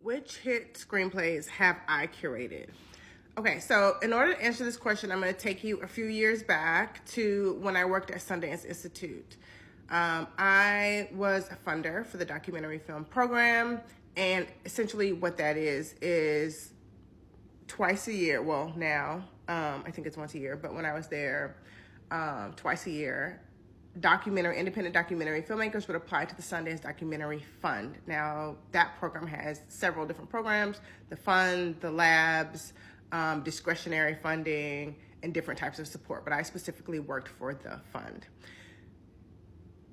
Which hit screenplays have I curated? Okay, so in order to answer this question, I'm going to take you a few years back to when I worked at Sundance Institute. I was a funder for the documentary film program, and essentially what that is twice a year. Well, now I think it's once a year, but when I was there, twice a year, independent documentary filmmakers would apply to the Sundance Documentary Fund. Now, that program has several different programs: the fund, the labs, discretionary funding, and different types of support. But I specifically worked for the fund.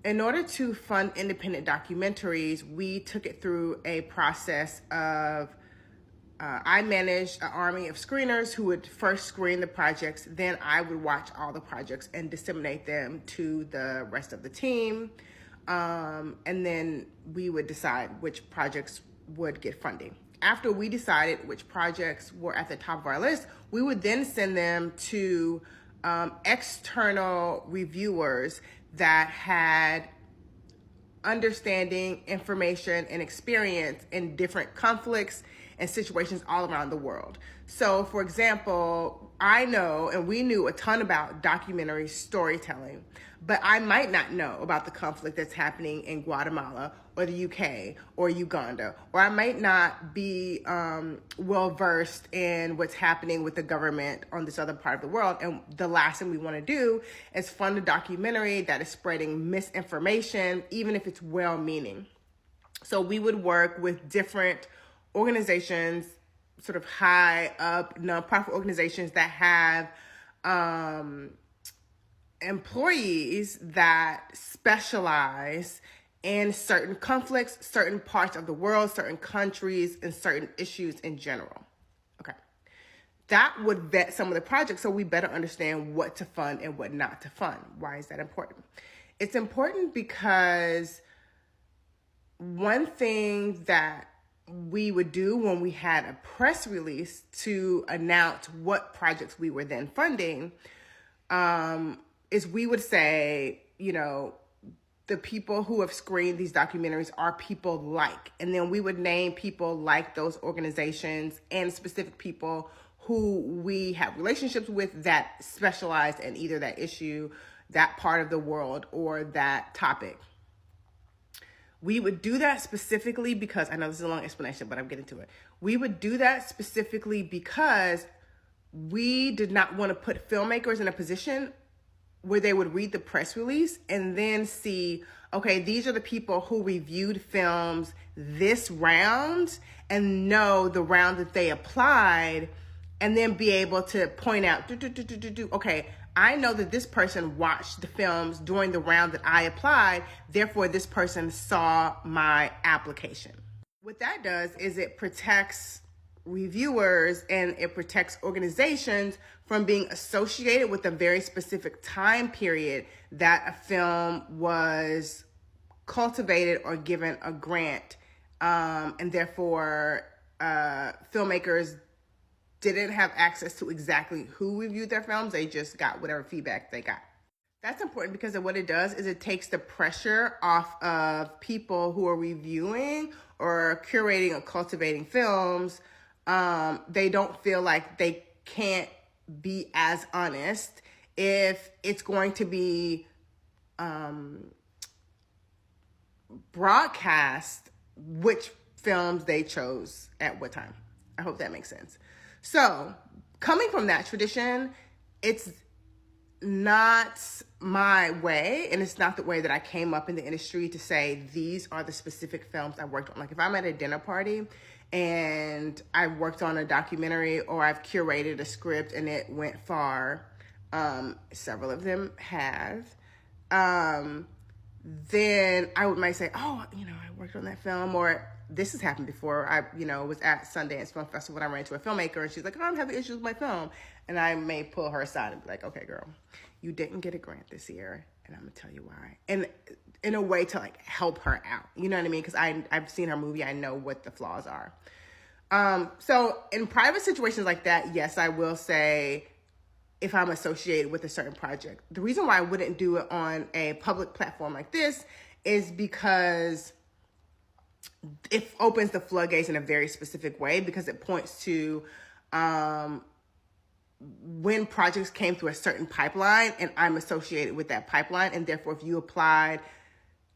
In order to fund independent documentaries, we took it through a process of I managed an army of screeners who would first screen the projects. Then I would watch all the projects and disseminate them to the rest of the team. And then we would decide which projects would get funding. After we decided which projects were at the top of our list, we would then send them to external reviewers that had understanding, information, and experience in different conflicts and situations all around the world. So, for example, I know and we knew a ton about documentary storytelling, but I might not know about the conflict that's happening in Guatemala or the UK or Uganda, or I might not be well versed in what's happening with the government on this other part of the world. And the last thing we want to do is fund a documentary that is spreading misinformation, even if it's well-meaning. So we would work with different organizations, sort of high up nonprofit organizations that have employees that specialize in certain conflicts, certain parts of the world, certain countries, and certain issues in general. Okay. That would vet some of the projects so we better understand what to fund and what not to fund. Why is that important? It's important because one thing that we would do when we had a press release to announce what projects we were then funding is we would say, the people who have screened these documentaries are people like, and then we would name people like those organizations and specific people who we have relationships with that specialize in either that issue, that part of the world, or that topic. We would do that specifically because, I know this is a long explanation, but I'm getting to it. We would do that specifically because we did not want to put filmmakers in a position where they would read the press release and then see, okay, these are the people who reviewed films this round and know the round that they applied, and then be able to point out, okay, I know that this person watched the films during the round that I applied, therefore this person saw my application. What that does is it protects reviewers and it protects organizations from being associated with a very specific time period that a film was cultivated or given a grant. And therefore, filmmakers didn't have access to exactly who reviewed their films. They just got whatever feedback they got. That's important because what it does is it takes the pressure off of people who are reviewing or curating or cultivating films. They don't feel like they can't be as honest if it's going to be broadcast which films they chose at what time. I hope that makes sense. So, coming from that tradition, it's not my way, and it's not the way that I came up in the industry to say these are the specific films I worked on. Like if I'm at a dinner party and I worked on a documentary or I've curated a script and it went far, several of them have, then I might say, oh, I worked on that film, or this has happened before. I, was at Sundance Film Festival when I ran into a filmmaker and she's like, oh, I'm having issues with my film. And I may pull her aside and be like, okay, girl, you didn't get a grant this year. And I'm going to tell you why. And in a way to help her out. You know what I mean? Because I've seen her movie. I know what the flaws are. So in private situations like that, yes, I will say if I'm associated with a certain project. The reason why I wouldn't do it on a public platform like this is because it opens the floodgates in a very specific way because it points to when projects came through a certain pipeline and I'm associated with that pipeline. And therefore, if you applied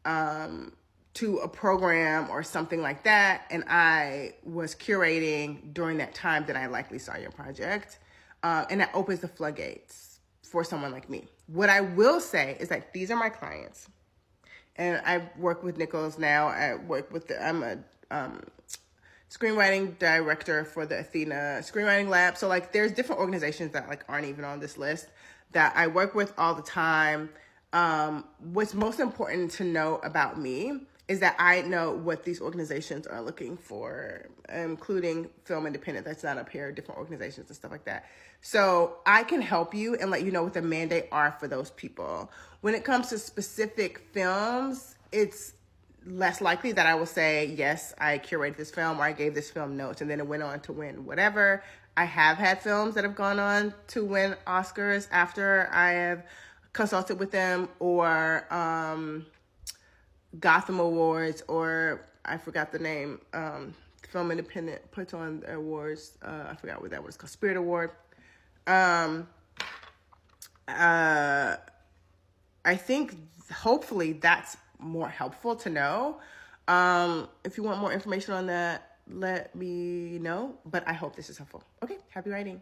to a program or something like that, and I was curating during that time, then I likely saw your project. And that opens the floodgates for someone like me. What I will say is that these are my clients. And I work with Nichols now. I'm a screenwriting director for the Athena Screenwriting Lab. So like there's different organizations that like aren't even on this list that I work with all the time. What's most important to know about me is that I know what these organizations are looking for, including Film Independent, that's not up here, different organizations and stuff like that. So I can help you and let you know what the mandate are for those people. When it comes to specific films, it's less likely that I will say, yes, I curated this film or I gave this film notes and then it went on to win whatever. I have had films that have gone on to win Oscars after I have consulted with them, or Gotham Awards, or I forgot the name, Film Independent puts on the awards. I forgot what that was called, Spirit Award. I think hopefully that's more helpful to know. If you want more information on that, let me know, but I hope this is helpful. Okay, happy writing.